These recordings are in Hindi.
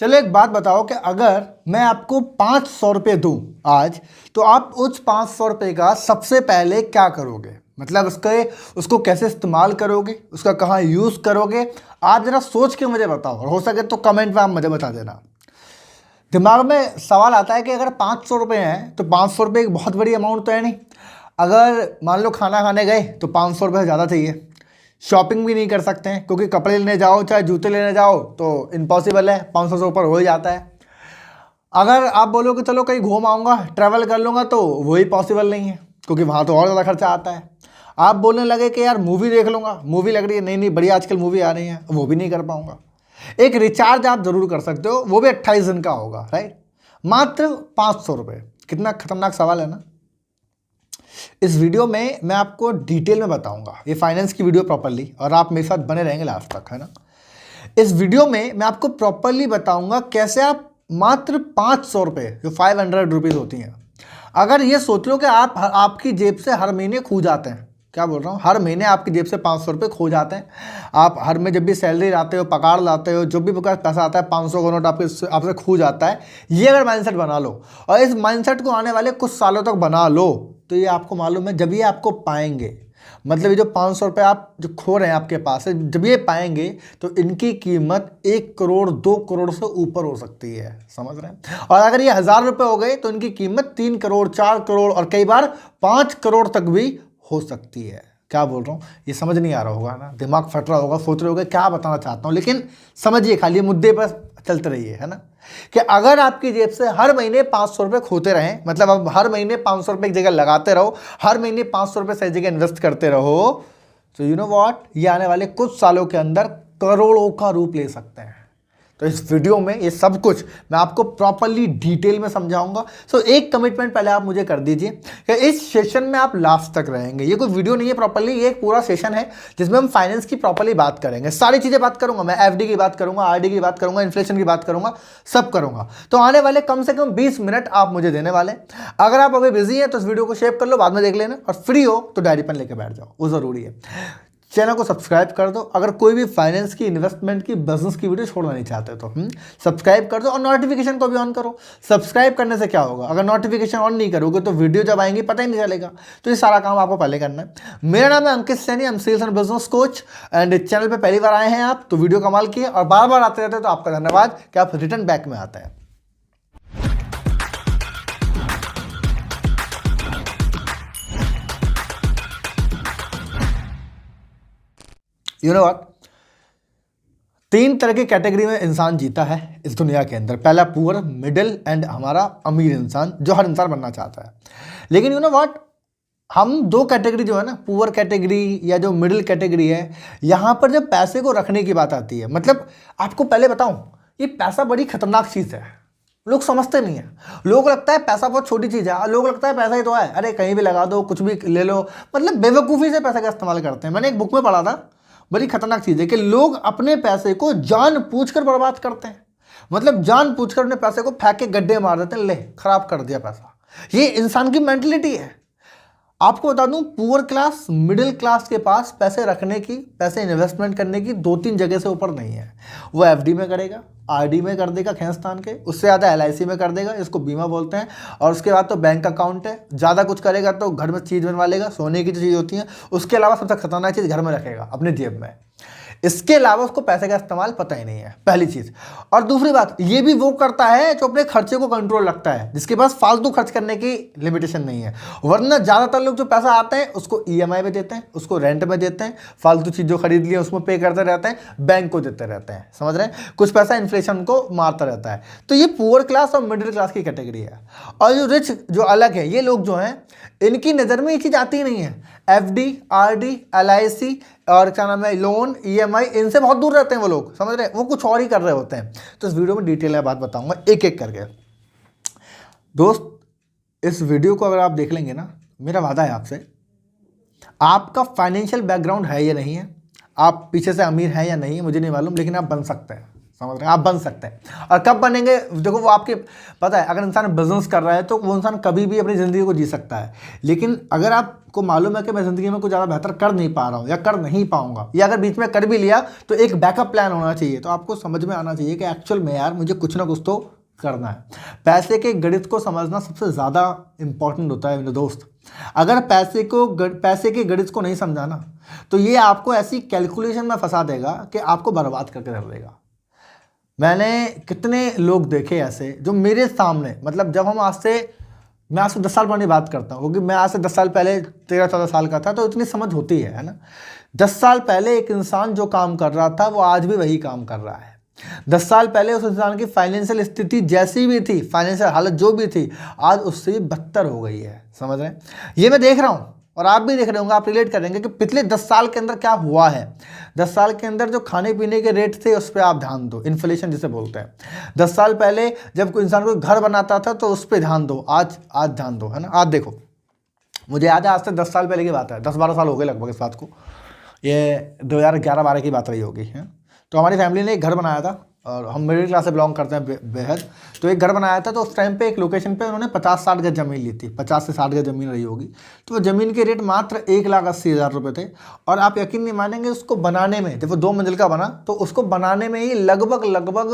चलो एक बात बताओ कि अगर मैं आपको 500 रुपये दूँ आज, तो आप उस 500 रुपये का सबसे पहले क्या करोगे? मतलब उसको कैसे इस्तेमाल करोगे, उसका कहाँ यूज़ करोगे? आप ज़रा सोच के मुझे बताओ, और हो सके तो कमेंट में आप मुझे बता देना। दिमाग में सवाल आता है कि अगर 500 रुपये हैं तो 500 रुपये एक बहुत बड़ी अमाउंट तो है नहीं। अगर मान लो खाना खाने गए तो 500 रुपये ज़्यादा चाहिए। शॉपिंग भी नहीं कर सकते हैं क्योंकि कपड़े लेने जाओ चाहे जूते लेने जाओ तो इम्पॉसिबल है, 500 से ऊपर हो ही जाता है। अगर आप बोलो कि चलो कहीं घूम आऊँगा, ट्रैवल कर लूँगा, तो वही पॉसिबल नहीं है क्योंकि वहाँ तो और ज़्यादा खर्चा आता है। आप बोलने लगे कि यार मूवी देख लूँगा, मूवी लग रही है, नहीं नहीं बढ़िया आजकल मूवी आ रही है, वो भी नहीं कर पाऊँगा। एक रिचार्ज आप ज़रूर कर सकते हो, वो भी 28 दिन का होगा, राइट? मात्र 500 रुपये। कितना खतरनाक सवाल है ना। इस वीडियो में मैं आपको डिटेल में बताऊंगा, ये फाइनेंस की वीडियो प्रॉपरली, और आप मेरे साथ बने रहेंगे लास्ट तक, है ना। इस वीडियो में मैं आपको प्रॉपरली बताऊंगा कैसे आप मात्र 500 रुपये, जो 500 रुपीज़ होती हैं, अगर ये सोच लो कि आपकी जेब से हर महीने खो जाते हैं, क्या बोल रहा हूँ, हर महीने आपकी जेब से 500 रुपये खो जाते हैं। आप हर में जब भी सैलरी लाते हो, पगार लाते हो, जो भी पैसा आता है, 500 का नोट आपसे खो जाता है। ये अगर माइंडसेट बना लो और इस माइंडसेट को आने वाले कुछ सालों तक बना लो, तो ये आपको मालूम है जब ये आपको पाएंगे, मतलब ये जो 500 रुपये आप जो खो रहे हैं आपके पास है, जब ये पाएंगे तो इनकी कीमत 1 करोड़ 2 करोड़ से ऊपर हो सकती है, समझ रहे हैं। और अगर ये 1000 रुपये हो गए तो इनकी कीमत 3 करोड़ 4 करोड़ और कई बार 5 करोड़ तक भी हो सकती है। क्या बोल रहा हूँ, ये समझ नहीं आ रहा होगा ना, दिमाग फट रहा होगा, सोच रहे होगा क्या बताना चाहता हूँ, लेकिन समझिए, खाली मुद्दे पर चलते रहिए, है ना। कि अगर आपकी जेब से हर महीने 500 रुपये खोते रहें, मतलब अब हर महीने 500 रुपये एक जगह लगाते रहो, हर महीने 500 रुपये सही जगह इन्वेस्ट करते रहो, तो यू नो व्हाट, ये आने वाले कुछ सालों के अंदर करोड़ों का रूप ले सकते हैं। तो इस वीडियो में ये सब कुछ मैं आपको प्रॉपरली डिटेल में समझाऊंगा। सो एक कमिटमेंट पहले आप मुझे कर दीजिए कि इस सेशन में आप लास्ट तक रहेंगे। ये कोई वीडियो नहीं है प्रॉपरली, ये एक पूरा सेशन है जिसमें हम फाइनेंस की प्रॉपरली बात करेंगे, सारी चीज़ें बात करूंगा मैं, एफडी की बात करूंगा, आरडी की बात करूंगा, इन्फ्लेशन की बात करूंगा, सब करूंगा। तो आने वाले कम से कम 20 मिनट आप मुझे देने वाले। अगर आप अभी बिजी हैं तो इस वीडियो को शेयर कर लो, बाद में देख लेना, और फ्री हो तो डायरी पेन लेके बैठ जाओ, वो ज़रूरी है। चैनल को सब्सक्राइब कर दो अगर कोई भी फाइनेंस की, इन्वेस्टमेंट की, बिजनेस की वीडियो छोड़ना नहीं चाहते तो सब्सक्राइब कर दो, और नोटिफिकेशन को भी ऑन करो। सब्सक्राइब करने से क्या होगा, अगर नोटिफिकेशन ऑन नहीं करोगे तो वीडियो जब आएंगी पता ही नहीं चलेगा। तो ये सारा काम आपको पहले करना है। मेरा नाम है अंकित सैनी, हम sales and business coach, and channel पर पहली बार आए हैं आप तो वीडियो कमाल किए, और बार बार आते रहते हैं तो आपका धन्यवाद कि आप रिटर्न बैक में आते हैं। यू नो व्हाट, 3 तरह की कैटेगरी में इंसान जीता है इस दुनिया के अंदर। पहला पुअर, मिडिल एंड हमारा अमीर इंसान, जो हर इंसान बनना चाहता है। लेकिन यू नो व्हाट, हम 2 कैटेगरी जो है ना, पुअर कैटेगरी या जो मिडिल कैटेगरी है, यहाँ पर जब पैसे को रखने की बात आती है, मतलब आपको पहले बताऊं, ये पैसा बड़ी खतरनाक चीज़ है। लोग समझते नहीं है, लोगों को लगता है पैसा बहुत छोटी चीज़ है, लोगों को लगता है पैसा ही तो है, अरे कहीं भी लगा दो, कुछ भी ले लो, मतलब बेवकूफ़ी से पैसा का इस्तेमाल करते हैं। मैंने एक बुक में पढ़ा था, बड़ी खतरनाक चीज़ है कि लोग अपने पैसे को जानबूझकर बर्बाद करते हैं, मतलब जानबूझकर अपने पैसे को फेंक के गड्ढे मार देते हैं, ले खराब कर दिया पैसा। ये इंसान की मेंटलिटी है। आपको बता दूं, पुअर क्लास, मिडिल क्लास के पास पैसे रखने की, पैसे इन्वेस्टमेंट करने की 2-3 जगह से ऊपर नहीं है। वो एफडी में करेगा, आरडी में कर देगा खींचतान के, उससे ज़्यादा एलआईसी में कर देगा, इसको बीमा बोलते हैं, और उसके बाद तो बैंक अकाउंट है। ज़्यादा कुछ करेगा तो घर में चीज़ बनवा लेगा, सोने की जो चीज़ होती है। उसके अलावा सबसे खतरनाक चीज़ घर में रखेगा, अपनी जेब में। इसके अलावा उसको पैसे का इस्तेमाल पता ही नहीं है, पहली चीज़। और दूसरी बात, ये भी वो करता है जो अपने खर्चे को कंट्रोल रखता है, जिसके पास फालतू खर्च करने की लिमिटेशन नहीं है। वरना ज़्यादातर लोग जो पैसा आते हैं उसको ईएमआई में देते हैं, उसको रेंट में देते हैं, फालतू चीज़ जो खरीद ली है उसमें पे करते रहते हैं, बैंक को देते रहते हैं, समझ रहे हैं। कुछ पैसा इन्फ्लेशन को मारता रहता है। तो ये पुअर क्लास और मिडिल क्लास की कैटेगरी है। और जो रिच, जो अलग है, ये लोग जो हैं, इनकी नज़र में ये चीज़ आती ही नहीं है। एफडी, आरडी, एलआईसी और क्या नाम है, लोन, ईएमआई, इनसे बहुत दूर रहते हैं वो लोग, समझ रहे हैं, वो कुछ और ही कर रहे होते हैं। तो इस वीडियो में डिटेल में बात बताऊंगा एक एक करके। दोस्त, इस वीडियो को अगर आप देख लेंगे ना, मेरा वादा है आपसे, आपका फाइनेंशियल बैकग्राउंड है या नहीं है, आप पीछे से अमीर हैं या नहीं है मुझे नहीं मालूम, लेकिन आप बन सकते हैं, समझ रहे हैं, आप बन सकते हैं। और कब बनेंगे देखो, वो आपके पता है, अगर इंसान बिजनेस कर रहा है तो वो इंसान कभी भी अपनी ज़िंदगी को जी सकता है। लेकिन अगर आपको मालूम है कि मैं ज़िंदगी में कुछ ज़्यादा बेहतर कर नहीं पा रहा हूँ या कर नहीं पाऊंगा, या अगर बीच में कर भी लिया तो एक बैकअप प्लान होना चाहिए। तो आपको समझ में आना चाहिए कि एक्चुअल में यार मुझे कुछ ना कुछ तो करना है। पैसे के गणित को समझना सबसे ज़्यादा इंपॉर्टेंट होता है मेरे दोस्त। अगर पैसे के गणित को नहीं समझाना तो ये आपको ऐसी कैलकुलेशन में फंसा देगा कि आपको बर्बाद करके रख देगा। मैंने कितने लोग देखे ऐसे जो मेरे सामने, मतलब जब मैं आज से 10 साल पुरानी बात करता हूँ, क्योंकि मैं आज से 10 साल पहले 13-14 साल का था, तो इतनी समझ होती है ना। 10 साल पहले एक इंसान जो काम कर रहा था वो आज भी वही काम कर रहा है। 10 साल पहले उस इंसान की फाइनेंशियल स्थिति जैसी भी थी, फाइनेंशियल हालत जो भी थी, आज उससे बदतर हो गई है। समझ रहे हैं, ये मैं देख रहा हूँ और आप भी देख रहे होंगे, आप रिलेट करेंगे कि पिछले 10 साल के अंदर क्या हुआ है। 10 साल के अंदर जो खाने पीने के रेट थे उस पर आप ध्यान दो, इन्फ्लेशन जिसे बोलते हैं। 10 साल पहले जब कोई इंसान कोई घर बनाता था तो उस पर ध्यान दो, आज ध्यान दो, है ना। आज देखो, मुझे याद है आज से 10 साल पहले की बात है, 10-12 साल हो गए लगभग इस बात को, ये 2011-12 की बात रही होगी, है। तो हमारी फैमिली ने एक घर बनाया था और हम मिडिल क्लास से बिलोंग करते हैं बेहद। तो एक घर बनाया था, तो उस टाइम पे एक लोकेशन पे उन्होंने 50-60 गज ज़मीन ली थी, 50 से 60 गज ज़मीन रही होगी। तो वो ज़मीन के रेट मात्र 1,80,000 रुपये थे। और आप यकीन नहीं मानेंगे, उसको बनाने में, जब वो 2 मंजिल का बना तो उसको बनाने में ही लगभग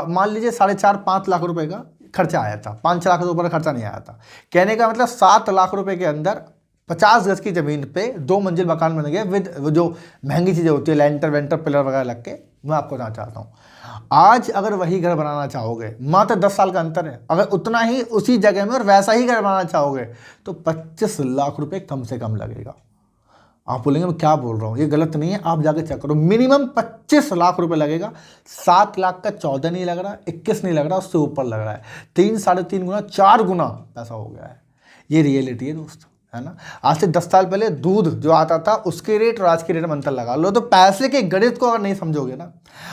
मान लीजिए 4.5-5 लाख रुपये का खर्चा आया था। 5 लाख से ऊपर खर्चा नहीं आया था। कहने का मतलब 7 लाख रुपये के अंदर 50 गज की ज़मीन पे 2 मंजिल मकान बन गया विद जो महंगी चीज़ें होती है, लेंटर वेंटर पिलर वगैरह लग के। मैं आपको बताना चाहता हूँ, आज अगर वही घर बनाना चाहोगे, मात्र 10 साल का अंतर है, अगर उतना ही उसी जगह में और वैसा ही घर बनाना चाहोगे तो 25 लाख रुपए कम से कम लगेगा। आप बोलेंगे मैं क्या बोल रहा हूँ, ये गलत नहीं है, आप जाके चेक करो, मिनिमम 25 लाख रुपए लगेगा। 7 लाख का 14 नहीं लग रहा, 21 नहीं लग रहा, उससे ऊपर लग रहा है। 3-3.5 गुना, 4 गुना पैसा हो गया है। ये रियलिटी है दोस्त, है ना। आज से 10 साल पहले दूध जो आता था उसके रेट और आज के रेट में अंतर लगा लो। तो पैसे के गणित को अगर नहीं समझोगे ना,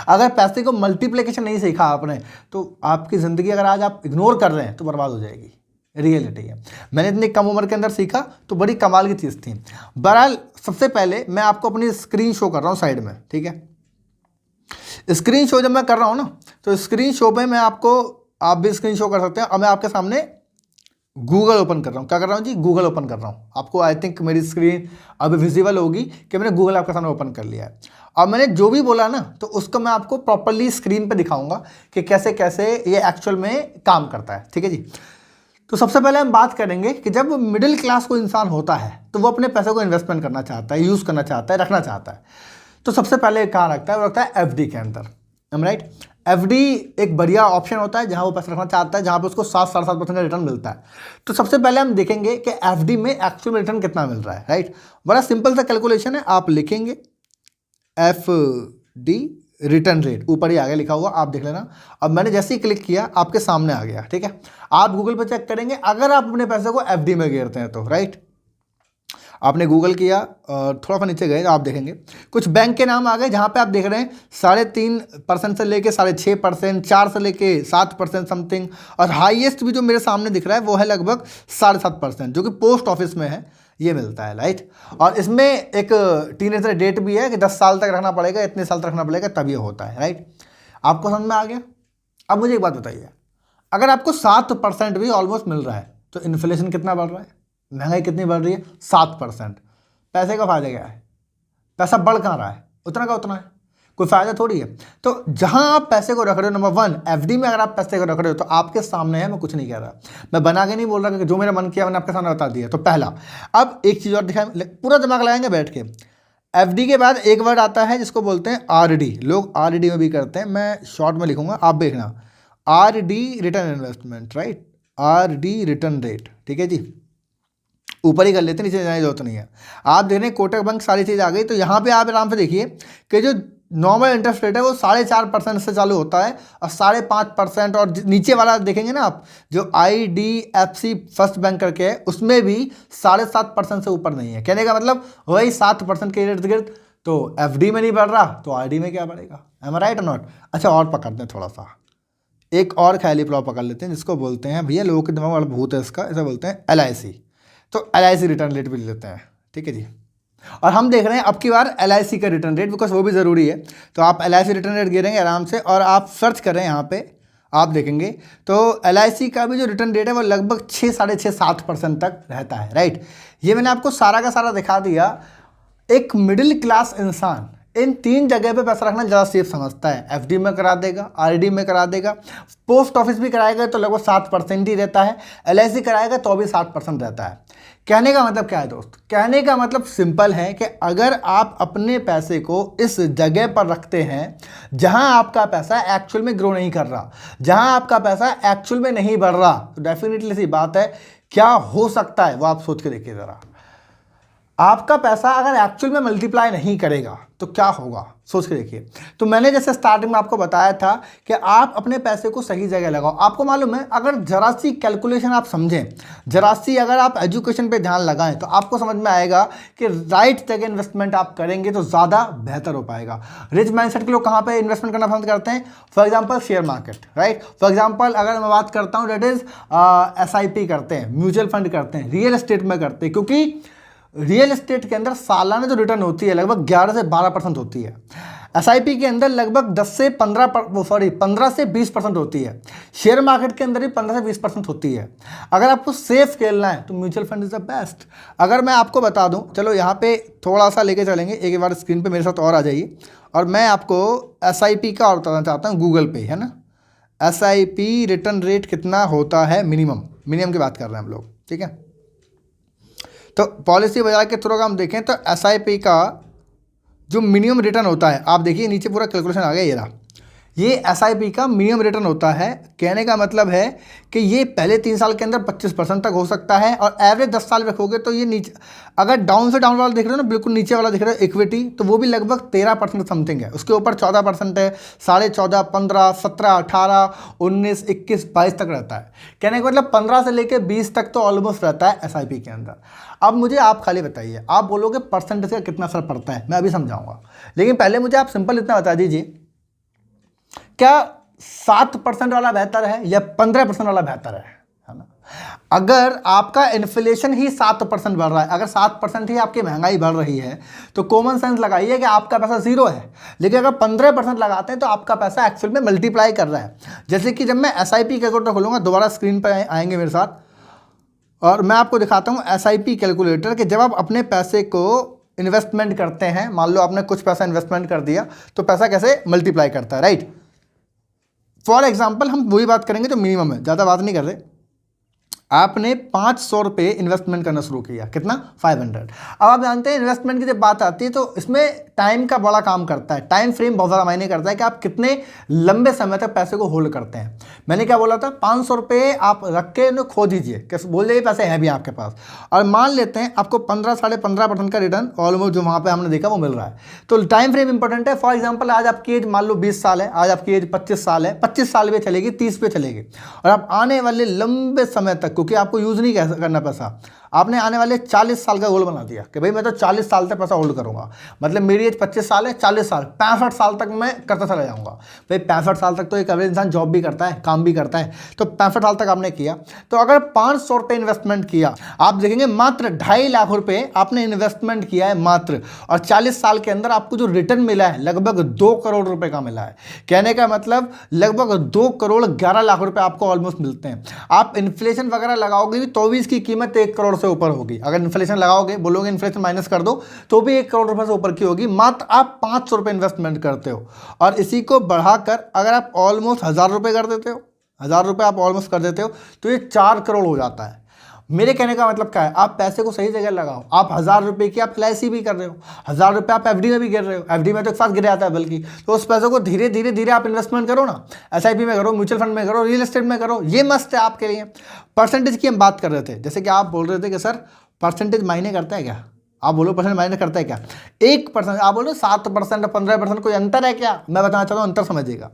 अगर पैसे को मल्टीप्लिकेशन नहीं सीखा आपने, तो आपकी ज़िंदगी अगर आज आप इग्नोर कर रहे हैं तो बर्बाद हो जाएगी। रियलिटी है। मैंने इतनी कम उम्र के अंदर सीखा तो बड़ी कमाल की चीज़ थी। बहरहाल सबसे पहले मैं आपको अपनी स्क्रीन शो कर रहा हूँ साइड में, ठीक है। स्क्रीन शो जब मैं कर रहा हूँ ना, तो स्क्रीन शो पे मैं आपको, आप भी स्क्रीन शो कर सकते हैं। और मैं आपके सामने गूगल ओपन कर रहा हूँ। क्या कर रहा हूँ जी? गूगल ओपन कर रहा हूँ। आपको आई थिंक मेरी स्क्रीन अभी विजिबल होगी कि मैंने गूगल आपके सामने ओपन कर लिया है। अब मैंने जो भी बोला ना, तो उसको मैं आपको प्रॉपर्ली स्क्रीन पे दिखाऊंगा कि कैसे कैसे ये एक्चुअल में काम करता है, ठीक है जी। तो सबसे पहले हम बात करेंगे कि जब मिडिल क्लास कोई इंसान होता है तो वो अपने पैसे को इन्वेस्टमेंट करना चाहता है, यूज़ करना चाहता है, रखना चाहता है। तो सबसे पहले कहाँ रखता है? वो रखता है एफडी के अंदर। M right? एफडी एक बढ़िया ऑप्शन होता है जहाँ वो पैसा रखना चाहता है, जहाँ पे उसको 7-7.5% का रिटर्न मिलता है। तो सबसे पहले हम देखेंगे कि एफडी में एक्चुअल रिटर्न कितना मिल रहा है, राइट। बड़ा सिंपल सा कैलकुलेशन है, आप लिखेंगे एफडी रिटर्न रेट, ऊपर ही आगे लिखा हुआ, आप देख लेना। अब मैंने जैसे ही क्लिक किया आपके सामने आ गया, ठीक है। आप गूगल पर चेक करेंगे अगर आप अपने पैसे को एफडी में घेरते हैं तो, राइट। आपने गूगल किया और थोड़ा सा नीचे गए तो आप देखेंगे कुछ बैंक के नाम आ गए जहाँ पे आप देख रहे हैं 3.5% से लेके 6.5%, 4 से लेके 7% समथिंग, और हाईएस्ट भी जो मेरे सामने दिख रहा है वो है लगभग 7.5%, जो कि पोस्ट ऑफिस में है, ये मिलता है, राइट। और इसमें एक टीनेजर डेट भी है कि 10 साल तक रखना पड़ेगा, इतने साल तक रखना पड़ेगा, तब ये होता है, राइट। आपको समझ में आ गया? अब मुझे एक बात बताइए, अगर आपको 7% भी ऑलमोस्ट मिल रहा है तो इन्फ्लेशन कितना बढ़ रहा है, महंगाई कितनी बढ़ रही है? 7%। पैसे का फायदा क्या है? पैसा बढ़ कहाँ रहा है? उतना का उतना है, कोई फायदा थोड़ी है। तो जहां आप पैसे को रख रहे हो, नंबर 1 एफडी में अगर आप पैसे को रख रहे हो तो आपके सामने है, मैं कुछ नहीं कह रहा, मैं बना के नहीं बोल रहा कि जो मेरा मन किया मैंने आपके सामने बता दिया। तो पहला, अब एक चीज़ और दिखाएं, पूरा दिमाग लगाएंगे बैठ के। एफडी के बाद एक वर्ड आता है जिसको बोलते हैं आरडी। लोग आरडी में भी करते हैं, मैं शॉर्ट में लिखूंगा, आप देखना। RD return investment, right, RD return rate, ठीक है जी। ऊपर ही कर लेते हैं, नीचे जाने की जरूरत नहीं है। आप देख रहे हैं कोटक बैंक सारी चीज़ आ गई, तो यहाँ पे आप आराम से देखिए कि जो नॉर्मल इंटरेस्ट रेट है वो 4.5% से चालू होता है और 5.5%, और नीचे वाला देखेंगे ना आप, जो IDFC फर्स्ट बैंक करके है, उसमें भी 7.5% से ऊपर नहीं है। कहने का मतलब वही 7% के इर्द गिर्द। तो एफडी में नहीं बढ़ रहा तो आरडी में क्या बढ़ेगा? एम आई राइट और नॉट? अच्छा, और पकड़ते हैं थोड़ा सा, एक और ख्याली प्लॉ पकड़ लेते हैं जिसको बोलते हैं, भैया लोगों के दिमाग वाला भूत है इसका, इसे बोलते हैं LIC। तो LIC रिटर्न रेट भी लेते हैं, ठीक है जी। और हम देख रहे हैं अब की बार LIC का रिटर्न रेट, बिकॉज वो भी ज़रूरी है। तो आप LIC रिटर्न रेट गिरेंगे आराम से और आप सर्च करें यहाँ पे, आप देखेंगे तो LIC का भी जो रिटर्न रेट है वो लगभग 6, 6.5, 7% तक रहता है, राइट। ये मैंने आपको सारा का सारा दिखा दिया। एक मिडिल क्लास इंसान इन 3 जगह पे पैसा रखना ज़्यादा सेफ समझता है। FD में करा देगा, RD में करा देगा, पोस्ट ऑफिस भी कराएगा तो लगभग 7% ही रहता है, LIC कराएगा तो भी 7% रहता है। कहने का मतलब क्या है दोस्त? कहने का मतलब सिंपल है कि अगर आप अपने पैसे को इस जगह पर रखते हैं जहां आपका पैसा एक्चुअल में ग्रो नहीं कर रहा, जहां आपका पैसा एक्चुअल में नहीं बढ़ रहा, तो डेफिनेटली सी बात है क्या हो सकता है वो आप सोच के देखिए ज़रा। आपका पैसा अगर एक्चुअल में मल्टीप्लाई नहीं करेगा तो क्या होगा, सोच के देखिए। तो मैंने जैसे स्टार्टिंग में आपको बताया था कि आप अपने पैसे को सही जगह लगाओ। आपको मालूम है, अगर जरा सी कैलकुलेशन आप समझें, जरा सी अगर आप एजुकेशन पे ध्यान लगाएं तो आपको समझ में आएगा कि राइट जगह इन्वेस्टमेंट आप करेंगे तो ज़्यादा बेहतर हो पाएगा। रिच माइंडसेट के लोग कहाँ पर इन्वेस्टमेंट करना पसंद करते हैं? For example share market, right. For example अगर मैं बात करता हूँ डेट इज़ SIP करते हैं, म्यूचुअल फंड करते हैं, रियल एस्टेट में करते हैं, क्योंकि रियल एस्टेट के अंदर सालाना जो रिटर्न होती है लगभग 11 से 12% होती है। SIP के अंदर लगभग 15 से 20% होती है। शेयर मार्केट के अंदर भी 15 से 20% होती है। अगर आपको सेफ खेलना है तो mutual fund is the best. अगर मैं आपको बता दूं, चलो यहाँ पे थोड़ा सा लेके चलेंगे, एक बार स्क्रीन पे मेरे साथ और आ जाइए और मैं आपको SIP का और बताना चाहता हूँ। गूगल पे है ना, SIP रिटर्न रेट कितना होता है मिनिमम की बात कर रहे हैं हम लोग, ठीक है। तो पॉलिसी बाजार के थ्रू अगर हम देखें तो SIP का जो मिनिमम रिटर्न होता है, आप देखिए नीचे पूरा कैलकुलेशन आ गया, ये रहा, ये SIP का मिनिमम रिटर्न होता है। कहने का मतलब है कि ये पहले 3 साल के अंदर 25% तक हो सकता है और एवरेज 10 साल रखोगे तो ये नीचे, अगर डाउन से डाउन वाला दिख रहे हो ना, बिल्कुल नीचे वाला दिख रहा है इक्विटी, तो वो भी लगभग 13% समथिंग है। उसके ऊपर 14% है, 14.5, 15, 17, 18, 19, 21, 22 तक रहता है। कहने का मतलब 15 से लेकर 20 तक तो ऑलमोस्ट रहता है SIP के अंदर। अब मुझे आप खाली बताइए, आप बोलोगे परसेंटेज का कितना असर पड़ता है, मैं अभी समझाऊंगा, लेकिन पहले मुझे आप सिंपल इतना बता दीजिए, क्या 7% वाला बेहतर है या 15% वाला बेहतर है ना? अगर आपका इन्फ्लेशन ही 7% बढ़ रहा है, अगर 7% ही आपकी महंगाई बढ़ रही है तो कॉमन सेंस लगाइए कि आपका पैसा 0 है। लेकिन अगर 15% लगाते हैं तो आपका पैसा एक्चुअल में मल्टीप्लाई कर रहा है। जैसे कि जब मैं SIP कैलकुलेटर खोलूंगा, दोबारा स्क्रीन पर आएंगे मेरे साथ और मैं आपको दिखाता हूँ SIP कैलकुलेटर कि जब आप अपने पैसे को इन्वेस्टमेंट करते हैं, मान लो आपने कुछ पैसा इन्वेस्टमेंट कर दिया तो पैसा कैसे मल्टीप्लाई करता है, राइट। फॉर एग्जाम्पल हम वही बात करेंगे जो मिनिमम है, ज़्यादा बात नहीं कर रहे। आपने 500 रुपये इन्वेस्टमेंट करना शुरू किया, कितना? 500। अब आप जानते हैं इन्वेस्टमेंट की जब बात आती है तो इसमें टाइम का बड़ा काम करता है, टाइम फ्रेम बहुत ज़्यादा मायने करता है कि आप कितने लंबे समय तक पैसे को होल्ड करते हैं। मैंने क्या बोला था, 500 रुपये आप रख के इन्हें खो दीजिए, कैसे बोल जाइए पैसे हैं भी आपके पास, और मान लेते हैं आपको 15, 15.5% का रिटर्न ऑलमोस्ट जो वहाँ पर हमने देखा वो मिल रहा है। तो टाइम फ्रेम इंपॉर्टेंट है। फॉर एग्जाम्पल आज आपकी एज मान लो 20 साल है, आज आपकी एज 25 साल है, 25 साल पे चलेगी, 30 पे चलेगी, और आप आने वाले लंबे समय तक, क्योंकि आपको यूज़ नहीं करना पैसा, आपने आने वाले 40 साल का गोल बना दिया कि भाई मैं तो 40 साल तक पैसा होल्ड करूंगा। मतलब मेरी एज 25 साल है, 40 साल, 65 साल तक मैं करता चला जाऊंगा। भाई 65 साल तक तो एक एवरेज इंसान जॉब भी करता है, काम भी करता है, तो 65 साल तक आपने किया। तो अगर 500 रुपये इन्वेस्टमेंट किया, आप देखेंगे मात्र 2.5 लाख रुपये आपने इन्वेस्टमेंट किया है मात्र, और 40 साल के अंदर आपको जो रिटर्न मिला है लगभग 2 करोड़ रुपये का मिला है। कहने का मतलब लगभग 2 करोड़ 11 लाख रुपये आपको ऑलमोस्ट मिलते हैं। आप इन्फ्लेशन वगैरह लगाओगे तो भी इसकी कीमत 1 करोड़ से ऊपर होगी। अगर इन्फ्लेशन लगाओगे, बोलोगे इन्फ्लेशन माइनस कर दो, तो भी 1 करोड़ रुपए से ऊपर की होगी। मात्र आप 500 रुपये इन्वेस्टमेंट करते हो, और इसी को बढ़ाकर अगर आप ऑलमोस्ट 1000 रुपये कर देते हो, 1000 रुपये आप ऑलमोस्ट कर देते हो, तो ये 4 करोड़ हो जाता है। मेरे कहने का मतलब क्या है, आप पैसे को सही जगह लगाओ। आप 1000 रुपये की आप LIC भी कर रहे हो, 1000 रुपये आप FD में भी गिर रहे हो, FD में तो एक साथ गिर जाता है बल्कि, तो उस पैसों को धीरे धीरे धीरे आप इन्वेस्टमेंट करो ना, SIP में करो, म्यूचुअल फंड में करो, रियल एस्टेट में करो, ये मस्त है आपके लिए। परसेंटेज की हम बात कर रहे थे, जैसे कि आप बोल रहे थे कि सर परसेंटेज मायने करता है क्या, आप बोलो परसेंट मायने करता है क्या? 1%, आप बोलो 7%, 15%, कोई अंतर है क्या? मैं बताना चाहता हूँ, अंतर समझिएगा।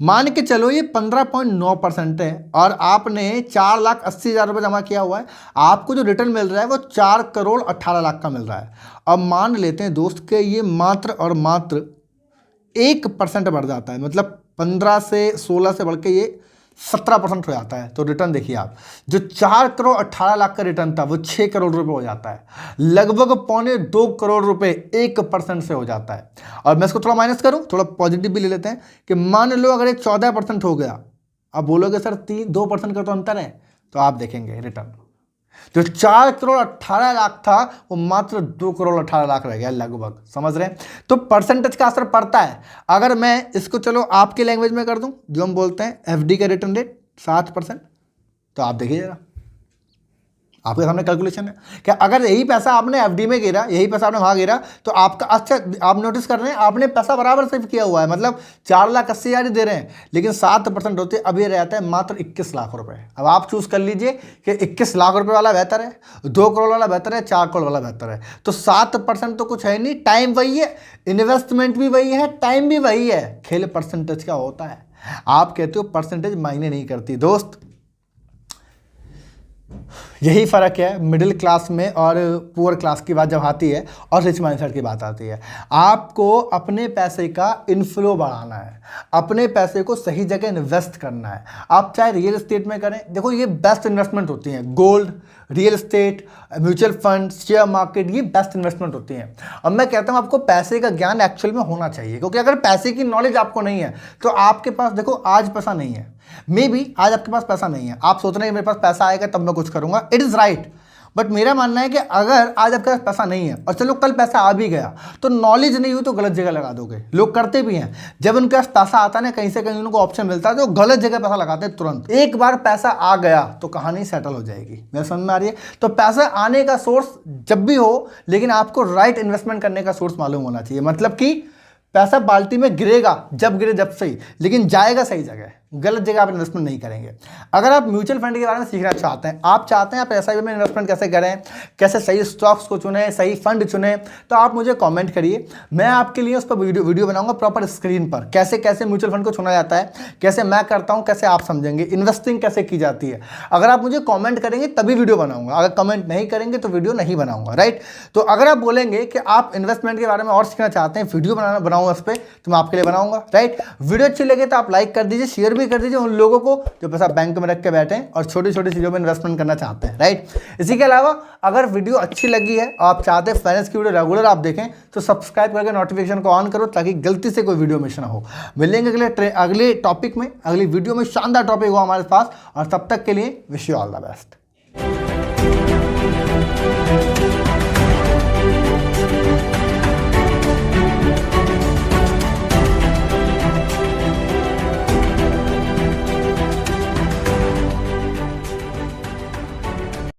मान के चलो ये 15.9% है और आपने 4,80,000 रुपये जमा किया हुआ है, आपको जो रिटर्न मिल रहा है वो 4 करोड़ 18 लाख का मिल रहा है। अब मान लेते हैं दोस्त के ये मात्र और मात्र 1% बढ़ जाता है, मतलब 15 से 16 से बढ़ के ये 17% हो जाता है। तो रिटर्न देखिए आप, जो 4 करोड़ 18 लाख का रिटर्न था वो 6 करोड़ रुपए हो जाता है, लगभग 2.25 करोड़ रुपए 1% से हो जाता है। और मैं इसको थोड़ा माइनस करूं, थोड़ा पॉजिटिव भी ले लेते हैं कि मान लो अगर ये 14% हो गया, अब बोलोगे सर 2% का तो अंतर है, तो आप देखेंगे रिटर्न जो 4 करोड़ 18 लाख था वो मात्र 2 करोड़ 18 लाख रह गया लगभग, समझ रहे हैं। तो परसेंटेज का असर पड़ता है। अगर मैं इसको चलो आपके लैंग्वेज में कर दूं, जो हम बोलते हैं एफडी का रिटर्न रेट 7%, तो आप देखिए जरा, आपके सामने कैलकुलेशन है कि अगर यही पैसा आपने एफडी में गिरा, यही पैसा आपने वहां गिरा, तो आपका, अच्छा आप नोटिस कर रहे हैं आपने पैसा बराबर सेव किया हुआ है, मतलब 4,80,000 ही दे रहे हैं, लेकिन 7% होते अब ये रहता है मात्र 21 लाख रुपए। अब आप चूज कर लीजिए कि 21 लाख रुपए वाला बेहतर है, 2 करोड़ वाला बेहतर है, 4 करोड़ वाला बेहतर है। तो 7% तो कुछ है नहीं, टाइम वही है, इन्वेस्टमेंट भी वही है, टाइम भी वही है, खेल परसेंटेज का होता है। आप कहते हो परसेंटेज मायने नहीं करती, दोस्त यही फ़र्क है मिडिल क्लास में और पुअर क्लास की बात जब आती है और रिच माइंडसेट की बात आती है। आपको अपने पैसे का इनफ्लो बढ़ाना है, अपने पैसे को सही जगह इन्वेस्ट करना है। आप चाहे रियल एस्टेट में करें, देखो ये बेस्ट इन्वेस्टमेंट होती हैं, gold, real estate, mutual fund, share market, ये बेस्ट इन्वेस्टमेंट होती हैं। और मैं कहता हूँ आपको पैसे का ज्ञान एक्चुअल में होना चाहिए, क्योंकि अगर पैसे की नॉलेज आपको नहीं है तो आपके पास, देखो आज पैसा नहीं है, मे बी आज आपके पास पैसा नहीं है, आप सोच रहे हैं मेरे पास पैसा आएगा तब मैं कुछ करूंगा, इट इज़ राइट। बट मेरा मानना है कि अगर आज आपके पास पैसा नहीं है और चलो कल पैसा आ भी गया, तो नॉलेज नहीं हुई तो गलत जगह लगा दोगे। लोग करते भी हैं, जब उनके पास पैसा आता है ना, कहीं से कहीं उनको ऑप्शन मिलता है तो गलत जगह पैसा लगाते हैं तुरंत। एक बार पैसा आ गया तो कहानी सेटल हो जाएगी। मेरे समझ में आ रही है? तो पैसा आने का सोर्स जब भी हो, लेकिन आपको राइट इन्वेस्टमेंट करने का सोर्स मालूम होना चाहिए। मतलब कि पैसा बाल्टी में गिरेगा, जब गिरे जब सही, लेकिन जाएगा सही जगह, गलत जगह आप इन्वेस्टमेंट नहीं करेंगे। अगर आप म्यूचुअल फंड के बारे में सीखना चाहते हैं, आप चाहते हैं आप एसआईपी में इन्वेस्टमेंट कैसे करें, कैसे सही स्टॉक्स को चुनें, सही फंड चुनें, तो आप मुझे कमेंट करिए, मैं आपके लिए उस पर वीडियो बनाऊंगा प्रॉपर स्क्रीन पर, कैसे कैसे म्यूचुअल फंड को चुना जाता है, कैसे मैं करता हूँ, कैसे आप समझेंगे, इन्वेस्टिंग कैसे की जाती है। अगर आप मुझे कॉमेंट करेंगे तभी वीडियो बनाऊंगा, अगर कमेंट नहीं करेंगे तो वीडियो नहीं बनाऊंगा, राइट। तो अगर आप बोलेंगे कि आप इन्वेस्टमेंट के बारे में और सीखना चाहते हैं, वीडियो बनाऊंगा उस पर, तो मैं आपके लिए बनाऊंगा, राइट। वीडियो अच्छी लगे तो आप लाइक कर दीजिए, शेयर भी कर दीजिए उन लोगों को जो पैसा बैंक में रख के बैठे हैं और छोटी छोटी चीजों में इन्वेस्टमेंट करना चाहते हैं, राइट। इसी के अलावा अगर वीडियो अच्छी लगी है और आप चाहते हैं फाइनेंस की वीडियो रेगुलर आप देखें, तो सब्सक्राइब करके नोटिफिकेशन को ऑन करो ताकि गलती से कोई वीडियो मिस ना हो। मिलेंगे अगले टॉपिक में, अगली वीडियो में शानदार टॉपिक हो हमारे पास, और तब तक के लिए wish you all the best.